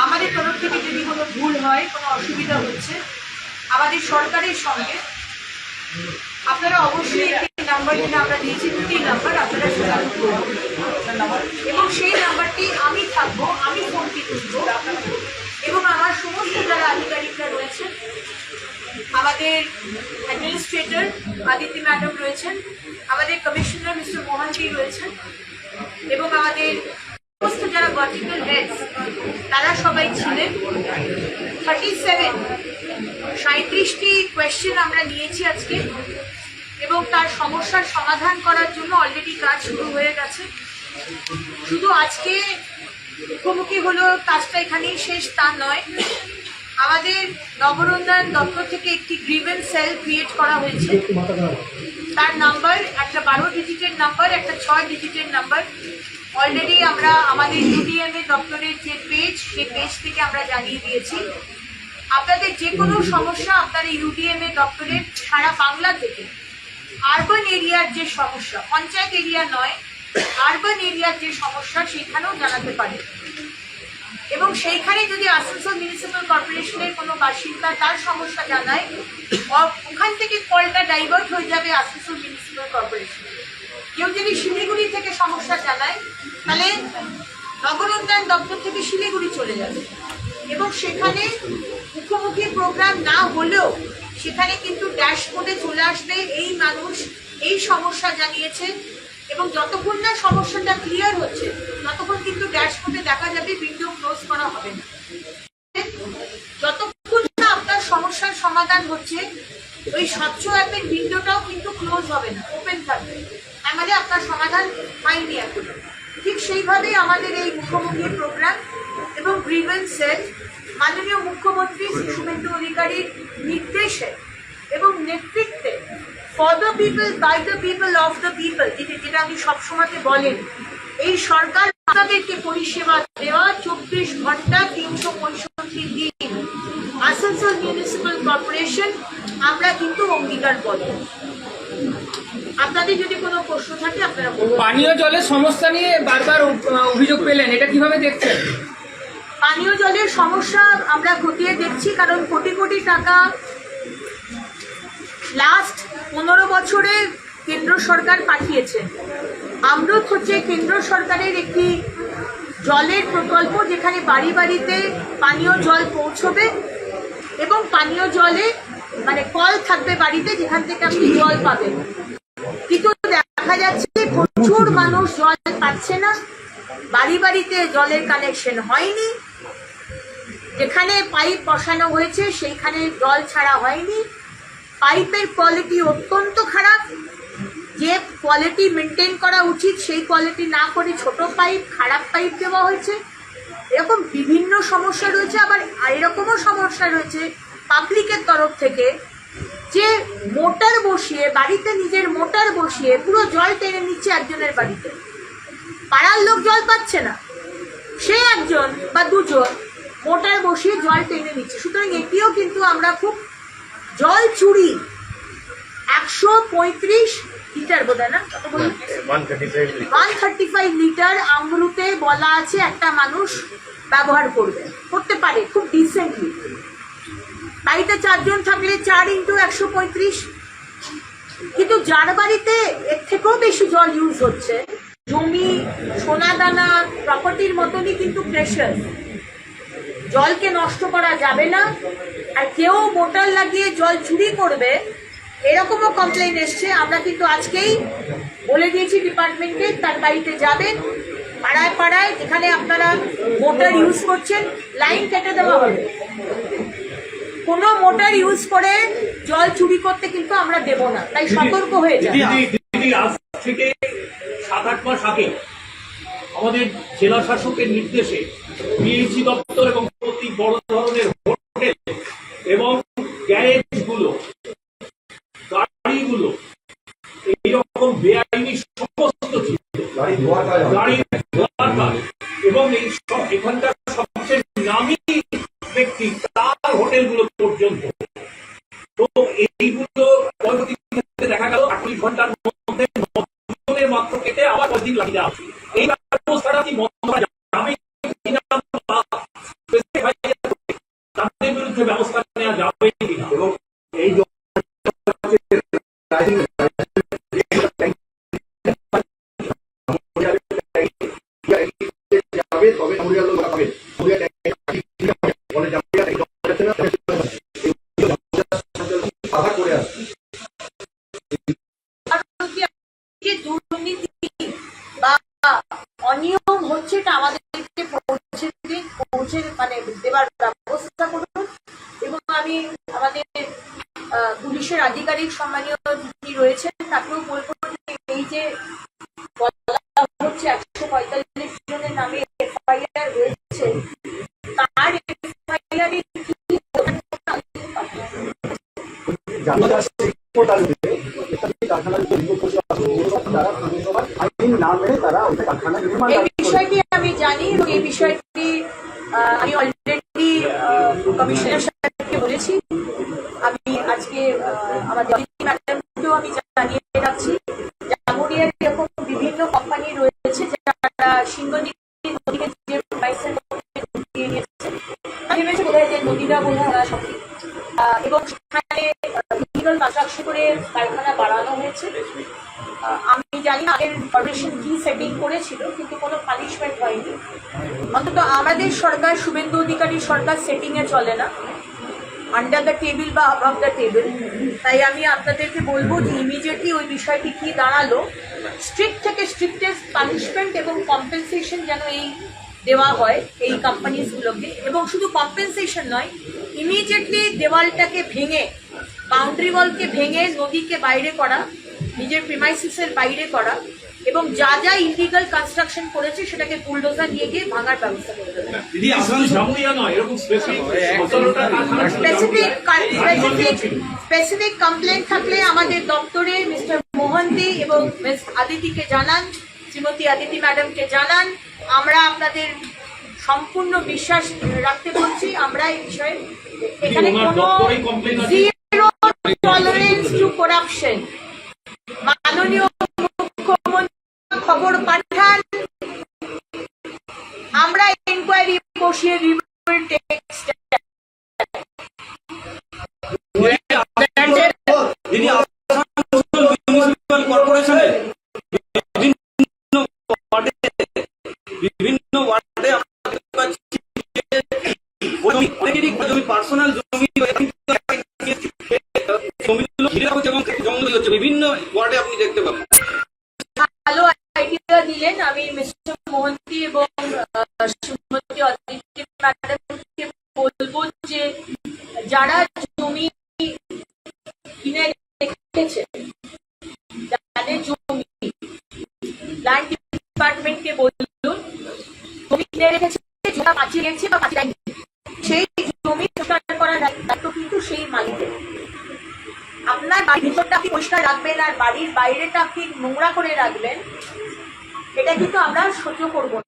আমাদের তরফ থেকে যদি কোনো ভুল হয়, কোনো অসুবিধা হচ্ছে, আমাদের সরকারের সঙ্গে আপনারা অবশ্যই একটি নাম্বার যেটা আমরা দিয়েছি, দুটি নাম্বার আপনারা যোগাযোগ করুন এবং সেই নাম্বারটি আমি থাকবো, আমি ফোনটি তুলবো এবং আমার সমস্ত যারা আধিকারিকরা রয়েছেন, আমাদের অ্যাডমিনিস্ট্রেটর আদিতি ম্যাডাম রয়েছেন, আমাদের কমিশনার মিস্টার মোহনজি রয়েছেন এবং আমাদের সমস্ত যারা ভার্টিক্যাল হেডস তারা সবাই ছিলেন। 37টি কোয়েশ্চেন আমরা নিয়েছি আজকে এবং তার সমস্যার সমাধান করার জন্য অলরেডি কাজ শুরু হয়ে গেছে। শুধু আজকে মুখোমুখি হলো কাজটা এখানেই শেষ তা নয়, আমাদের নগরোন্নয়ন দপ্তর থেকে একটি গ্রিভেন্স সেল ক্রিয়েট করা হয়েছে। তার নাম্বার একটা 12 ডিজিটের নাম্বার, একটা 6 ডিজিটের নাম্বার অলরেডি আমরা আমাদের ইউডিএমএ দপ্তরের যে পেজ, সেই পেজ থেকে আমরা জানিয়ে দিয়েছি। আপনাদের যে কোনো সমস্যা আপনারা ইউডিএমএ দপ্তরের সারা বাংলা থেকে আরবান এরিয়ার যে সমস্যা, পঞ্চায়েত এরিয়া নয়, আরবান এরিয়ার যে সমস্যা সেখানেও জানাতে পারেন এবং সেইখানে যদি আসানসোল মিউনিসিপ্যাল কর্পোরেশনের কোনো বাসিন্দা তার সমস্যা জানায়, ওখান থেকে কলটা ডাইভার্ট হয়ে যাবে আসানসোল মিউনিসিপ্যাল কর্পোরেশন। কেউ যদি শিলিগুড়ি থেকে সমস্যা জানায় তাহলে নগর উন্নয়ন দপ্তর থেকে শিলিগুড়ি চলে যাবে এবং সেখানে মুখোমুখি প্রোগ্রাম না হলেও সেখানে কিন্তু ড্যাশবোর্ডে চলে আসবে এই মানুষ এই সমস্যা জানিয়েছে এবং যতক্ষণ না সমস্যাটা ক্লিয়ার হচ্ছে ততক্ষণ কিন্তু ড্যাশবোর্ডে দেখা যাবে, উইন্ডো ক্লোজ করা হবে না। যতক্ষণ না আপনার সমস্যার সমাধান হচ্ছে ওই স্বচ্ছ অ্যাপের উইন্ডোটাও কিন্তু ক্লোজ হবে না, ওপেন থাকবে, তার মানে আপনার সমাধান হয়নি এখন। ঠিক সেইভাবেই আমাদের এই মুখ্যমন্ত্রী প্রোগ্রাম এবং গ্রিভেন্স সেল মাননীয় মুখ্যমন্ত্রী শ্রী শুভেন্দু অধিকারীর নির্দেশে এবং নেতৃত্বে for the people, by the people, of the people, যেটা আমি সবসময় বলেন, এই সরকার আপনাদেরকে পরিষেবা দেওয়া 24 ঘন্টা 365 দিন আসানসোল মিউনিসিপ্যাল কর্পোরেশন আমরা কিন্তু অঙ্গীকারবদ্ধ। আপনাদের যদি কোনো প্রশ্ন থাকে আপনারা পানীয় জলের সমস্যা নিয়ে বারবার অভিযোগ পেলেন, এটা কিভাবে দেখছেন? পানীয় জলের সমস্যা আমরা খতিয়ে দেখছি, কারণ কোটি কোটি টাকা লাস্ট 15 বছরে কেন্দ্র সরকার পাঠিয়েছে। অমৃত হচ্ছে কেন্দ্র সরকারের একটি জলের প্রকল্প যেখানে বাড়ি বাড়িতে পানীয় জল পৌঁছবে এবং পানীয় জলে মানে কল থাকবে বাড়িতে যেখান থেকে আপনি জল পাবেন। কিন্তু দেখা যাচ্ছে প্রচুর মানুষ জল পাচ্ছে না, বাড়ি বাড়িতে জলের কানেকশন হয়নি, যেখানে পাইপ বসানো হয়েছে সেইখানে জল ছাড়া হয়নি, পাইপের কোয়ালিটি অত্যন্ত খারাপ, যে কোয়ালিটি মেনটেন করা উচিত সেই কোয়ালিটি না করে ছোট পাইপ, খারাপ পাইপ দেওয়া হয়েছে। এরকম বিভিন্ন সমস্যা রয়েছে। আবার এরকমও সমস্যা রয়েছে পাবলিকের তরফ থেকে যে মোটর বসিয়ে বাড়িতে, নিজের মোটর বসিয়ে পুরো জল টেনে নিচ্ছে একজনের বাড়িতে, পাড়ার লোক জল পাচ্ছে না, সে একজন বা দুজন মোটর বসিয়ে জল টেনে নিচ্ছে। সুতরাং এটিও কিন্তু আমরা খুব জল চুরি 135 লিটার বোধ হয় না, 135 লিটার আমরুতে বলা আছে একটা মানুষ ব্যবহার করতে পারে খুব ডিসেন্টলি। বাড়িতে 4 জন থাকলে 4 × 135, কিন্তু যার বাড়িতে এর থেকেও বেশি জল ইউজ হচ্ছে, জমি, সোনাদানা, প্রপার্টির মতনই কিন্তু প্রেশার, জলকে নষ্ট করা যাবে না। আর কেউ মোটর লাগিয়ে জল চুরি করবে এরকমও কমপ্লেন এসছে। আমরা কিন্তু আজকেই বলে দিয়েছি ডিপার্টমেন্টকে, তার বাড়িতে যাবেন, পাড়ায় পাড়ায় যেখানে আপনারা মোটর ইউজ করছেন লাইন কেটে দেওয়া হবে। কোনো মোটর ইউজ করে জল চুরি করতে কিন্তু আমরা দেব না, তাই সতর্ক হয়ে যান। আজ থেকে 7-8 মাস আগে আমাদের জেলা শাসকের নির্দেশে পিএইচই দপ্তর এবং প্রতি বড় ধরনের হোটেল এবং গ্যারেজগুলো, গাড়িগুলো এইরকম বেআইনি সমস্ত গাড়ি ধোয়ার কাজ এবং এই সব এখানকার সবচেয়ে নামী ব্যক্তি তার হোটেলগুলো পর্যন্ত, তো এইগুলো দেখা গেল 48 ঘন্টার মধ্যে মাত্র কেটে আবার কদিন লাগিয়ে দেওয়া। এই ব্যবস্থাটা কি আমি তবে জামুরিয়ার লোকরা পাবে। জামুরিয়া বলে জামুরিয়া আঘাত করে আসছে। যে দুর্নীতি বা অনিয়ম হচ্ছে এটা আমাদেরকে পৌঁছে মানে দেবার ব্যবস্থা করুন। এবং আমি আমাদের পুলিশের আধিকারিক সম্মানীয় যিনি রয়েছেন তাকেও বলবো যে এই যে বলা হচ্ছে 145 জনের নামে এফআইআর হয়েছে, তার এফআইআর এই বিষয়টি আমি জানি এবং এই বিষয়টি আমি অলরেডি কমিশনার সাহেবকে বলেছি। আমি আজকে আমাদের ম্যাডামকেও আমি জানিয়ে রাখছি, জামুরিয়ার এরকম বিভিন্ন কোম্পানি রয়েছে যারা সিংহনীতি নদীকে যে প্রাইসের মধ্যে ঢুকিয়ে নিয়েছে, ভেবেছে বোধহয় যে নদীটা বোধহয় সঠিক, এবং সেখানে ইলিগাল কনস্ট্রাকশন করে কারখানা বাড়ানো হয়েছে। আমি জানি না আগের কর্পোরেশন কি সেটিং করেছিল, কিন্তু কোনো পানিশমেন্ট হয়নি। অন্তত আমাদের সরকার, শুভেন্দু অধিকারী সরকার সেটিং এ চলে না, আন্ডার দ্য টেবিল বা অ্যাবাভ দ্য টেবিল। তাই আমি আপনাদেরকে বলবো যে ইমিডিয়েটলি ওই বিষয়টি কি দাঁড়ালো, স্ট্রিক্ট থেকে স্ট্রিক্টেস্ট পানিশমেন্ট এবং কম্পেনসেশন যেন এই দেওয়া হয় এই কোম্পানিজগুলোকে। এবং শুধু কম্পেনসেশন নয়, ইমিডিয়েটলি দেওয়ালটাকে ভেঙে, বাউন্ডারি ওয়ালকে ভেঙে নদীকে বাইরে করা, নিজের প্রিমাইসিসের বাইরে করা, এবং যা যা ইলিগাল কনস্ট্রাকশন করেছে সেটাকে বুলডোজার নিয়ে গিয়ে ভাঙার ব্যবস্থা করে দেবে। দিদি আসলে জামুরিয়া নয়, এরকম স্পেসিফিক কমপ্লেন থাকলে আমাদের দপ্তরে মিস্টার মোহন্তি এবং মিস আদিতিকে জানান, শ্রীমতী আদিতি ম্যাডামকে জানান। আমরা আপনাদের সম্পূর্ণ বিশ্বাস রাখতে বলছি, আমরা এই বিষয়ে এখানে কোনো জিরো টলারেন্স টু করাপশন। মাননীয় মুখ্যমন্ত্রী খবর পাঠান, আমরা ইনকোয়ারি বসিয়ে বিভিন্ন ওয়ার্ডে পার্সোনাল বিভিন্ন ওয়ার্ডে আপনি দেখতে পাবেন। ভালো আইডিয়া দিলেন। আমি মিস্টার মোহন্তি এবং শ্রীমতী অদিতি ম্যাডামকে বলবো যে যারা জমি কিনে রেখেছে, যাদের জমি, ল্যান্ড ডিপার্টমেন্টকে বলুন জমি কিনে রেখেছে, যেটা পাঁচিয়ে গেছে বা পাঁচিয়ে সেই জমি পরিষ্কার করার দায়িত্ব কিন্তু সেই মালিকের। আপনার বাড়ির ভিতরটা আপনি পরিষ্কার রাখবেন আর বাড়ির বাইরেটা আপনি নোংরা করে রাখবেন, এটা কিন্তু আমরা সহ্য করবো না।